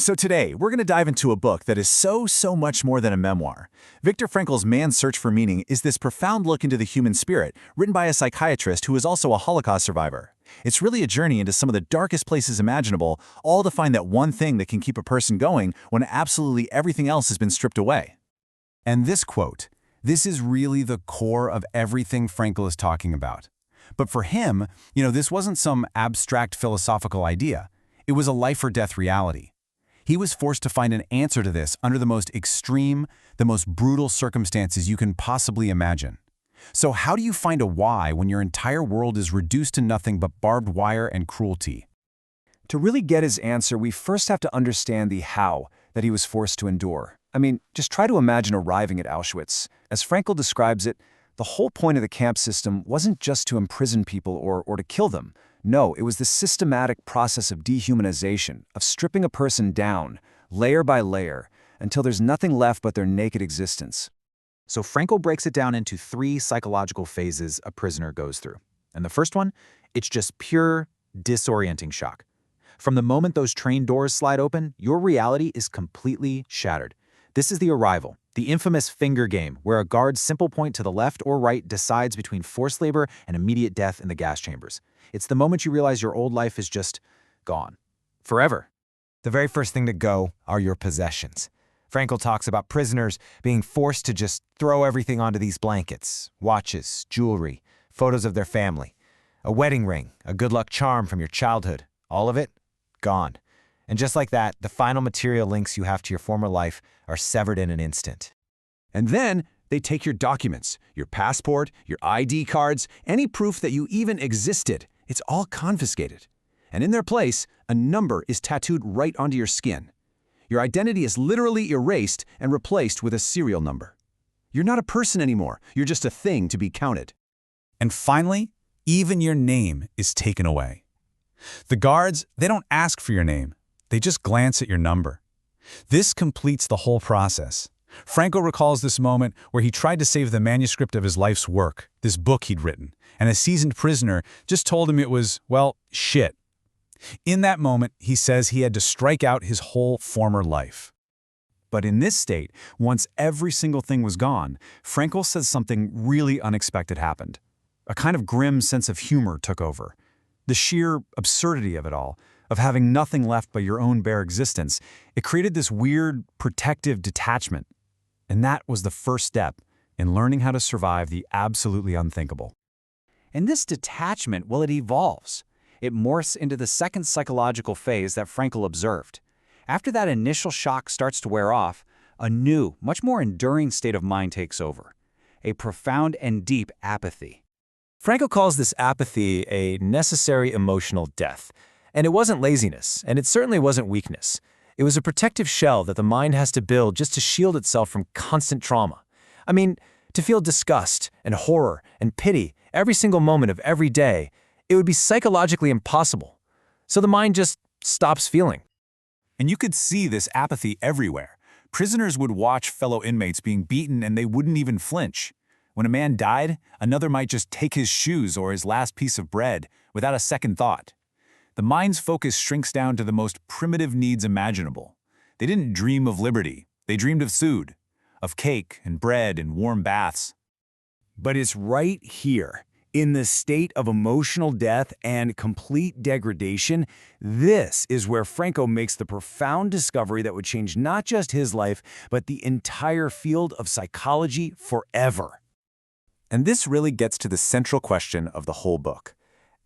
So today, we're going to dive into a book that is so much more than a memoir. Viktor Frankl's Man's Search for Meaning is this profound look into the human spirit, written by a psychiatrist who is also a Holocaust survivor. It's really a journey into some of the darkest places imaginable, all to find that one thing that can keep a person going when absolutely everything else has been stripped away. And this quote, this is really the core of everything Frankl is talking about. But for him, this wasn't some abstract philosophical idea. It was a life-or-death reality. He was forced to find an answer to this under the most extreme, the most brutal circumstances you can possibly imagine. So how do you find a why when your entire world is reduced to nothing but barbed wire and cruelty? To really get his answer, we first have to understand the how that he was forced to endure. Just try to imagine arriving at Auschwitz. As Frankl describes it, the whole point of the camp system wasn't just to imprison people or to kill them. No, it was the systematic process of dehumanization, of stripping a person down, layer by layer, until there's nothing left but their naked existence. So Frankl breaks it down into 3 psychological phases a prisoner goes through. And the first one, it's just pure, disorienting shock. From the moment those train doors slide open, your reality is completely shattered. This is the arrival, the infamous finger game, where a guard's simple point to the left or right decides between forced labor and immediate death in the gas chambers. It's the moment you realize your old life is just gone. Forever. The very first thing to go are your possessions. Frankl talks about prisoners being forced to just throw everything onto these blankets, watches, jewelry, photos of their family, a wedding ring, a good luck charm from your childhood. All of it, gone. And just like that, the final material links you have to your former life are severed in an instant. And then they take your documents, your passport, your ID cards, any proof that you even existed. It's all confiscated. And in their place, a number is tattooed right onto your skin. Your identity is literally erased and replaced with a serial number. You're not a person anymore. You're just a thing to be counted. And finally, even your name is taken away. The guards, they don't ask for your name. They just glance at your number. This completes the whole process. Frankl recalls this moment where he tried to save the manuscript of his life's work, this book he'd written, and a seasoned prisoner just told him it was, well, shit. In that moment, he says he had to strike out his whole former life. But in this state, once every single thing was gone, Frankl says something really unexpected happened. A kind of grim sense of humor took over. The sheer absurdity of it all, of having nothing left but your own bare existence, it created this weird, protective detachment. And that was the first step in learning how to survive the absolutely unthinkable. And this detachment, it evolves. It morphs into the second psychological phase that Frankl observed. After that initial shock starts to wear off, a new, much more enduring state of mind takes over. A profound and deep apathy. Frankl calls this apathy a necessary emotional death. And it wasn't laziness, and it certainly wasn't weakness. It was a protective shell that the mind has to build just to shield itself from constant trauma. To feel disgust and horror and pity every single moment of every day, it would be psychologically impossible. So the mind just stops feeling. And you could see this apathy everywhere. Prisoners would watch fellow inmates being beaten and they wouldn't even flinch. When a man died, another might just take his shoes or his last piece of bread without a second thought. The mind's focus shrinks down to the most primitive needs imaginable. They didn't dream of liberty. They dreamed of food, of cake and bread and warm baths. But it's right here, in the state of emotional death and complete degradation, this is where Frankl makes the profound discovery that would change not just his life, but the entire field of psychology forever. And this really gets to the central question of the whole book.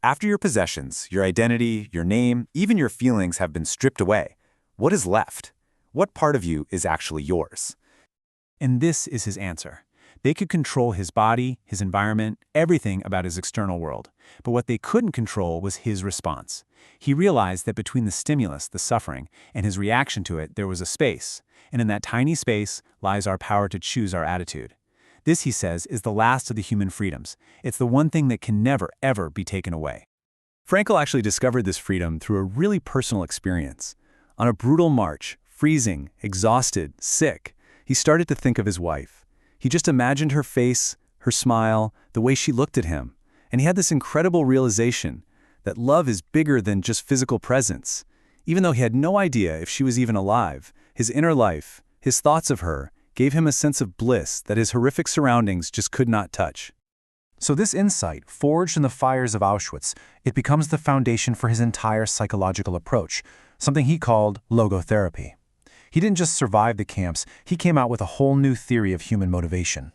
After your possessions, your identity, your name, even your feelings have been stripped away, what is left? What part of you is actually yours? And this is his answer. They could control his body, his environment, everything about his external world. But what they couldn't control was his response. He realized that between the stimulus, the suffering, and his reaction to it, there was a space. And in that tiny space lies our power to choose our attitude. This, he says, is the last of the human freedoms. It's the one thing that can never, ever be taken away. Frankl actually discovered this freedom through a really personal experience. On a brutal march, freezing, exhausted, sick, he started to think of his wife. He just imagined her face, her smile, the way she looked at him. And he had this incredible realization that love is bigger than just physical presence. Even though he had no idea if she was even alive, his inner life, his thoughts of her, gave him a sense of bliss that his horrific surroundings just could not touch. So this insight, forged in the fires of Auschwitz, it becomes the foundation for his entire psychological approach, something he called logotherapy. He didn't just survive the camps, he came out with a whole new theory of human motivation.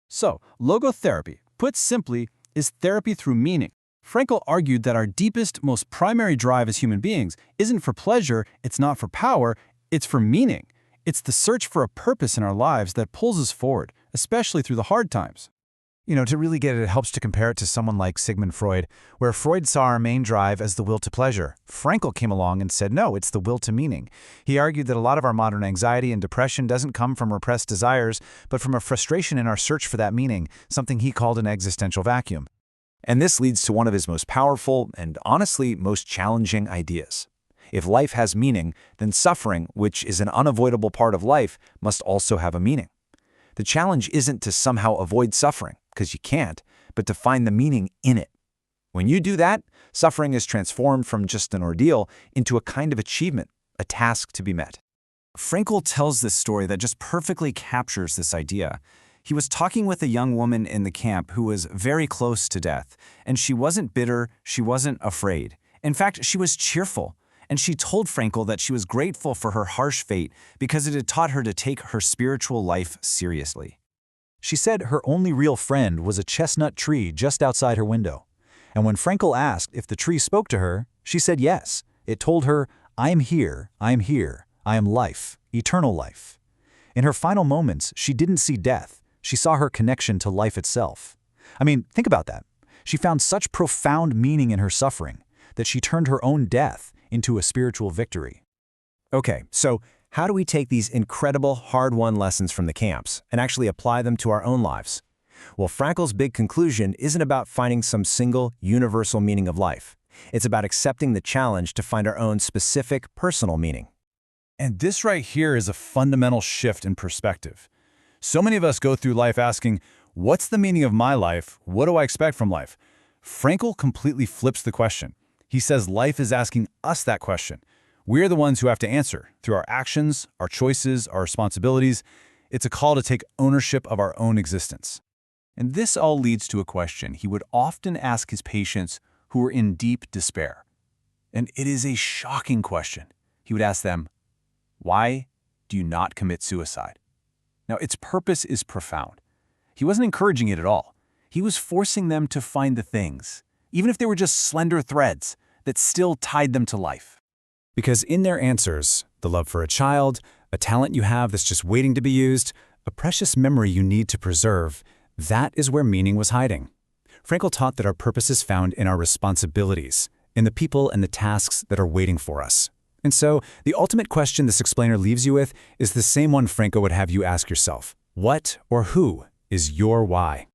So, logotherapy, put simply, is therapy through meaning. Frankl argued that our deepest, most primary drive as human beings isn't for pleasure, it's not for power, it's for meaning. It's the search for a purpose in our lives that pulls us forward, especially through the hard times. To really get it, it helps to compare it to someone like Sigmund Freud, where Freud saw our main drive as the will to pleasure. Frankl came along and said, no, it's the will to meaning. He argued that a lot of our modern anxiety and depression doesn't come from repressed desires, but from a frustration in our search for that meaning, something he called an existential vacuum. And this leads to one of his most powerful and honestly most challenging ideas. If life has meaning, then suffering, which is an unavoidable part of life, must also have a meaning. The challenge isn't to somehow avoid suffering, because you can't, but to find the meaning in it. When you do that, suffering is transformed from just an ordeal into a kind of achievement, a task to be met. Frankl tells this story that just perfectly captures this idea. He was talking with a young woman in the camp who was very close to death, and she wasn't bitter, she wasn't afraid. In fact, she was cheerful, and she told Frankl that she was grateful for her harsh fate because it had taught her to take her spiritual life seriously. She said her only real friend was a chestnut tree just outside her window. And when Frankl asked if the tree spoke to her, she said yes. It told her, I am here, I am here, I am life, eternal life. In her final moments, she didn't see death. She saw her connection to life itself. I mean, think about that. She found such profound meaning in her suffering that she turned her own death into a spiritual victory. Okay, so how do we take these incredible, hard-won lessons from the camps and actually apply them to our own lives? Well, Frankl's big conclusion isn't about finding some single, universal meaning of life. It's about accepting the challenge to find our own specific, personal meaning. And this right here is a fundamental shift in perspective. So many of us go through life asking, what's the meaning of my life? What do I expect from life? Frankl completely flips the question. He says life is asking us that question. We're the ones who have to answer through our actions, our choices, our responsibilities. It's a call to take ownership of our own existence. And this all leads to a question he would often ask his patients who were in deep despair. And it is a shocking question. He would ask them, why do you not commit suicide? Now, its purpose is profound. He wasn't encouraging it at all. He was forcing them to find the things, even if they were just slender threads, that still tied them to life. Because in their answers, the love for a child, a talent you have that's just waiting to be used, a precious memory you need to preserve, that is where meaning was hiding. Frankl taught that our purpose is found in our responsibilities, in the people and the tasks that are waiting for us. And so, the ultimate question this explainer leaves you with is the same one Frankl would have you ask yourself. What or who is your why?